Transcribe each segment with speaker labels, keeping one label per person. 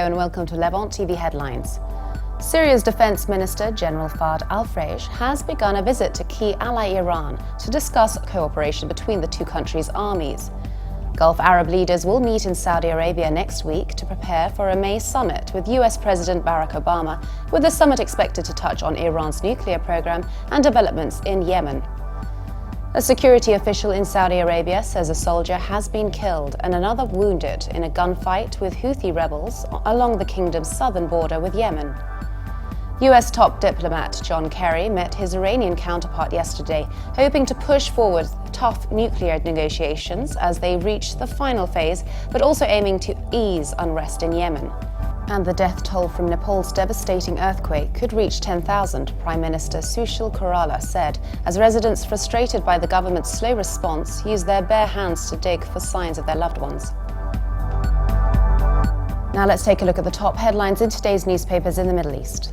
Speaker 1: Hello and welcome to Levant TV Headlines. Syria's Defense Minister, General al-Freij, has begun a visit to key ally Iran to discuss cooperation between the two countries' armies. Gulf Arab leaders will meet in Saudi Arabia next week to prepare for a May summit with US President Barack Obama, with the summit expected to touch on Iran's nuclear program and developments in Yemen. A security official in Saudi Arabia says a soldier has been killed and another wounded in a gunfight with Houthi rebels along the kingdom's southern border with Yemen. US top diplomat John Kerry met his Iranian counterpart yesterday, hoping to push forward tough nuclear negotiations as they reach the final phase, but also aiming to ease unrest in Yemen. And the death toll from Nepal's devastating earthquake could reach 10,000, Prime Minister Sushil Koirala said, as residents frustrated by the government's slow response use their bare hands to dig for signs of their loved ones. Now let's take a look at the top headlines in today's newspapers in the Middle East.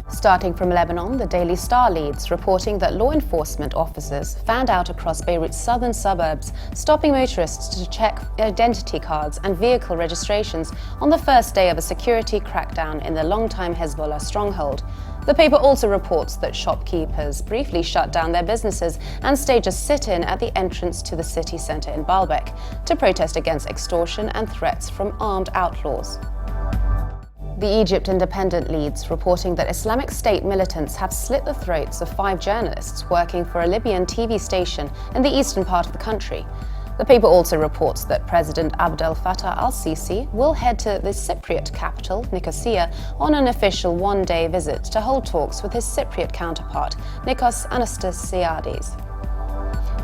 Speaker 1: Starting from Lebanon, the Daily Star leads, reporting that law enforcement officers fanned out across Beirut's southern suburbs, stopping motorists to check identity cards and vehicle registrations on the first day of a security crackdown in the longtime Hezbollah stronghold. The paper also reports that shopkeepers briefly shut down their businesses and staged a sit-in at the entrance to the city centre in Baalbek to protest against extortion and threats from armed outlaws. The Egypt Independent leads, reporting that Islamic State militants have slit the throats of 5 journalists working for a Libyan TV station in the eastern part of the country. The paper also reports that President Abdel Fattah al-Sisi will head to the Cypriot capital, Nicosia, on an official one-day visit to hold talks with his Cypriot counterpart, Nikos Anastasiades.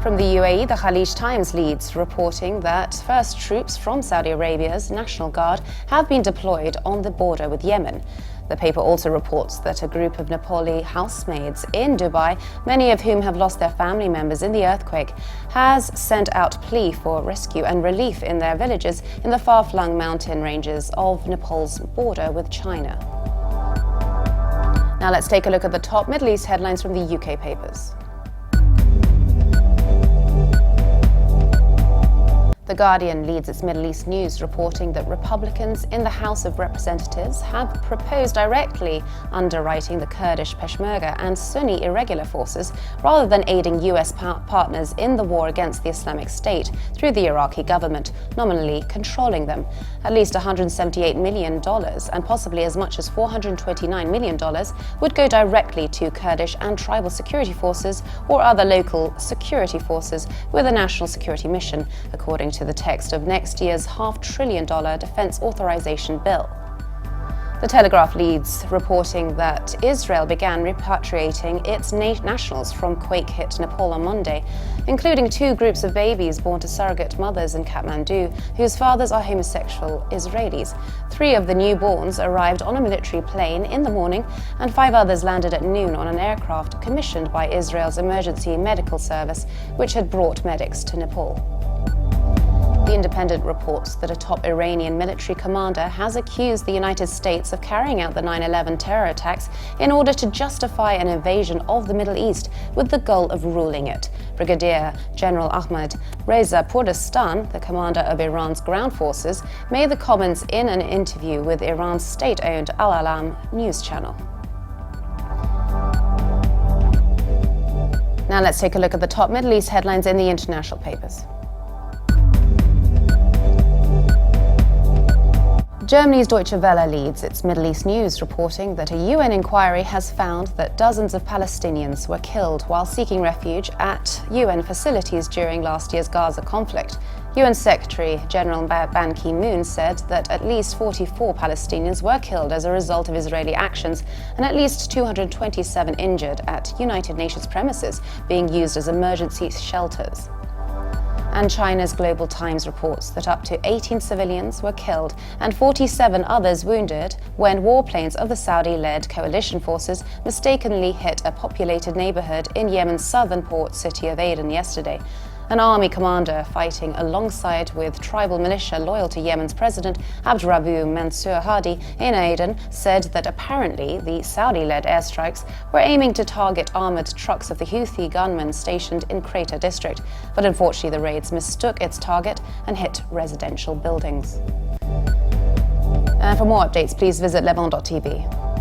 Speaker 1: From the UAE, the Khalij Times leads, reporting that first troops from Saudi Arabia's National Guard have been deployed on the border with Yemen. The paper also reports that a group of Nepali housemaids in Dubai, many of whom have lost their family members in the earthquake, has sent out plea for rescue and relief in their villages in the far-flung mountain ranges of Nepal's border with China. Now let's take a look at the top Middle East headlines from the UK papers. The Guardian leads its Middle East news, reporting that Republicans in the House of Representatives have proposed directly underwriting the Kurdish Peshmerga and Sunni irregular forces rather than aiding US partners in the war against the Islamic State through the Iraqi government, nominally controlling them. At least $178 million and possibly as much as $429 million would go directly to Kurdish and tribal security forces or other local security forces with a national security mission, according to the text of next year's $500 billion defense authorization bill. The Telegraph leads, reporting that Israel began repatriating its nationals from quake-hit Nepal on Monday, including 2 groups of babies born to surrogate mothers in Kathmandu, whose fathers are homosexual Israelis. 3 of the newborns arrived on a military plane in the morning, and 5 others landed at noon on an aircraft commissioned by Israel's Emergency Medical Service, which had brought medics to Nepal. The Independent reports that a top Iranian military commander has accused the United States of carrying out the 9/11 terror attacks in order to justify an invasion of the Middle East with the goal of ruling it. Brigadier General Ahmad Reza Pordestan, the commander of Iran's ground forces, made the comments in an interview with Iran's state-owned Al-Alam news channel. Now let's take a look at the top Middle East headlines in the international papers. Germany's Deutsche Welle leads its Middle East news, reporting that a UN inquiry has found that dozens of Palestinians were killed while seeking refuge at UN facilities during last year's Gaza conflict. UN Secretary General Ban Ki-moon said that at least 44 Palestinians were killed as a result of Israeli actions and at least 227 injured at United Nations premises being used as emergency shelters. And China's Global Times reports that up to 18 civilians were killed and 47 others wounded when warplanes of the Saudi-led coalition forces mistakenly hit a populated neighborhood in Yemen's southern port city of Aden yesterday. An army commander fighting alongside with tribal militia loyal to Yemen's president Abdurabu Mansour Hadi in Aden said that apparently the Saudi-led airstrikes were aiming to target armoured trucks of the Houthi gunmen stationed in Crater district. But unfortunately the raids mistook its target and hit residential buildings. And for more updates, please visit Lebanon.tv.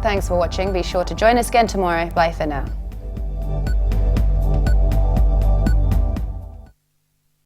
Speaker 1: Thanks for watching. Be sure to join us again tomorrow. Bye for now.